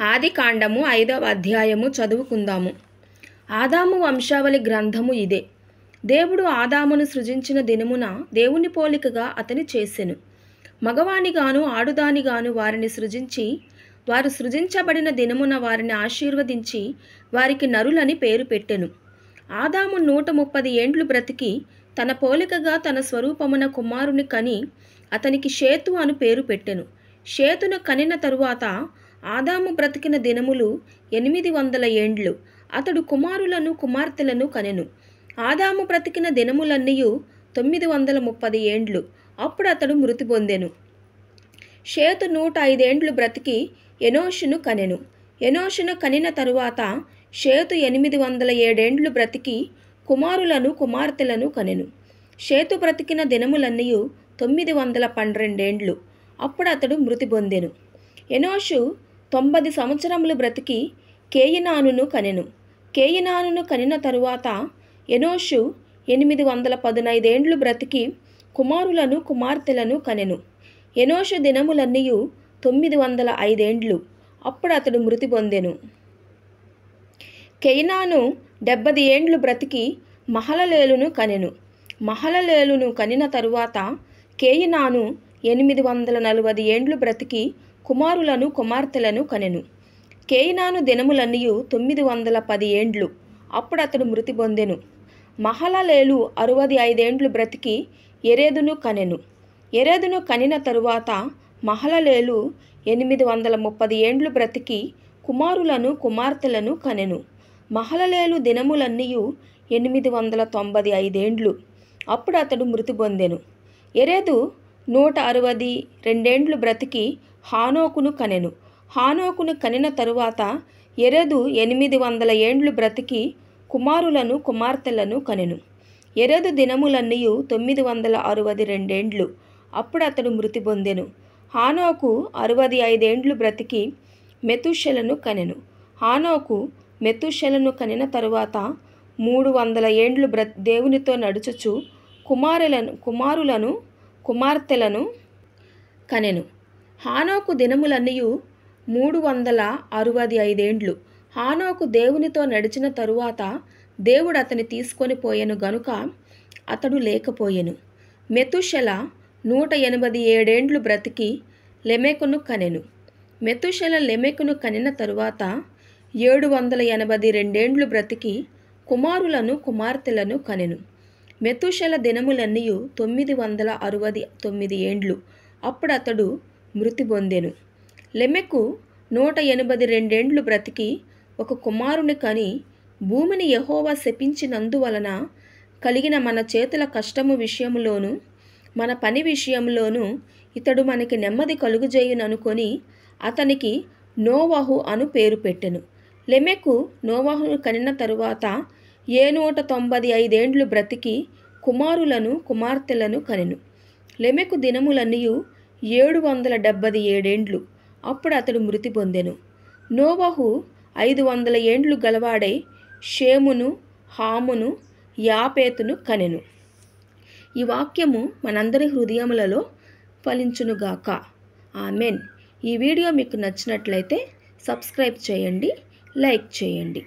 ఆదికాండము 5వ అధ్యాయము చదువుకుందాము. ఆదాము వంశావళి గ్రంథము ఇదే. దేవుడు ఆదామును సృజించిన దినమున దేవుని పోలికగా అతని చేసెను. మగవానిగాను ఆడుదానిగాను వారిని సృజించి, వారు సృజించబడిన దినమున వారిని ఆశీర్వదించి వారికి నరులని పేరు పెట్టెను. ఆదాము 130 ఏండ్లు బ్రతికి తన పోలికగా తన స్వరూపమున కుమారుని కని అతనికి షేతు అను పేరు పెట్టెను. షేతును కనిన తరువాత ఆదాము బ్రతికిన దినములు 800 ఏండ్లు. అతడు కుమారులను కుమార్తెలను కనెను. ఆదాము బ్రతికిన దినములన్నీయు 930 ఏండ్లు. అప్పుడు అతడు మృతి పొందెను. షేతు 105 ఏండ్లు బ్రతికి ఎనోషును కనెను. ఎనోషును కనిన తరువాత షేతు 807 ఏండ్లు బ్రతికి కుమారులను కుమార్తెలను కనెను. షేతు బ్రతికిన దినములన్నీయు 912 ఏండ్లు. అప్పుడు అతడు మృతి పొందెను. ఎనోషు 90 సంవత్సరములు బ్రతికి కేయినానును కనెను. కేయినానును కనిన తరువాత ఎనోషు 815 ఏండ్లు బ్రతికి కుమారులను కుమార్తెలను కనెను. ఎనోషు దినములన్నీయు 905 ఏండ్లు. అప్పుడు అతడు మృతి పొందెను. కేయినాను 70 ఏండ్లు బ్రతికి మహలలేలును కనెను. మహలలేలును కనిన తరువాత కేయినాను 840 ఏండ్లు బ్రతికి కుమారులను కుమార్తెలను కనెను. కేయినాను దినములన్నీయు 910 ఏండ్లు. అప్పుడు అతడు మృతి పొందెను. మహలలేలు 65 ఏండ్లు బ్రతికి ఎరేదును కనెను. ఎరేదును కనిన తరువాత మహలలేలు 830 ఏండ్లు బ్రతికి కుమారులను కుమార్తెలను కనెను. మహలలేలు దినములన్నీయు 895 ఏండ్లు. అప్పుడు అతడు మృతి పొందెను. ఎరేదు 162 ఏండ్లు బ్రతికి హానోకును కనెను. హానోకును కనిన తరువాత ఎరెదు 800 ఏండ్లు బ్రతికి కుమారులను కుమార్తెలను కనెను. ఎరెదు దినములన్నీయు 962 ఏండ్లు. అప్పుడు అతడు మృతి పొందెను. హానోకు 65 ఏండ్లు బ్రతికి మెతూషెలను కనెను. హానోకు మెతూషెలను కనిన తరువాత 300 ఏండ్లు దేవునితో నడుచుచు కుమారులను కుమార్తెలను కనెను. హానోకు దినములన్నీయు 365 ఏండ్లు. హానోకు దేవునితో నడిచిన తరువాత దేవుడు అతని తీసుకొని పోయెను గనుక అతడు లేకపోయెను. మెతూషెల 187 ఏండ్లు బ్రతికి లెమెకును కనెను. మెతూషెల లెమెకును కనిన తరువాత 782 ఏండ్లు బ్రతికి కుమారులను కుమార్తెలను కనెను. మెతూషెల దినములన్నీయు 969 ఏండ్లు. అప్పుడు అతడు మృతి పొందెను. లెమెకు 182 ఏండ్లు బ్రతికి ఒక కుమారుని కని, భూమిని యెహోవా శపించినందువలన కలిగిన మన చేతుల కష్టము విషయములోను మన పని విషయంలోను ఇతడు మనకి నెమ్మది కలుగుజేయుననుకొని అతనికి నోవహు అను పేరు పెట్టెను. లెమెకు నోవహును కనిన తరువాత 195 ఏండ్లు బ్రతికి కుమారులను కుమార్తెలను కనెను. లెమెకు దినములన్నీయు 777 ఏండ్లు. అప్పుడు అతడు మృతి పొందెను. నోవహు 500 ఏండ్లు గలవాడై షేమును హామును యాపేతును కనెను. ఈ వాక్యము మనందరి హృదయములలో ఫలించునుగాక. ఆమెన్. ఈ వీడియో మీకు నచ్చినట్లయితే సబ్స్క్రైబ్ చేయండి, లైక్ చేయండి.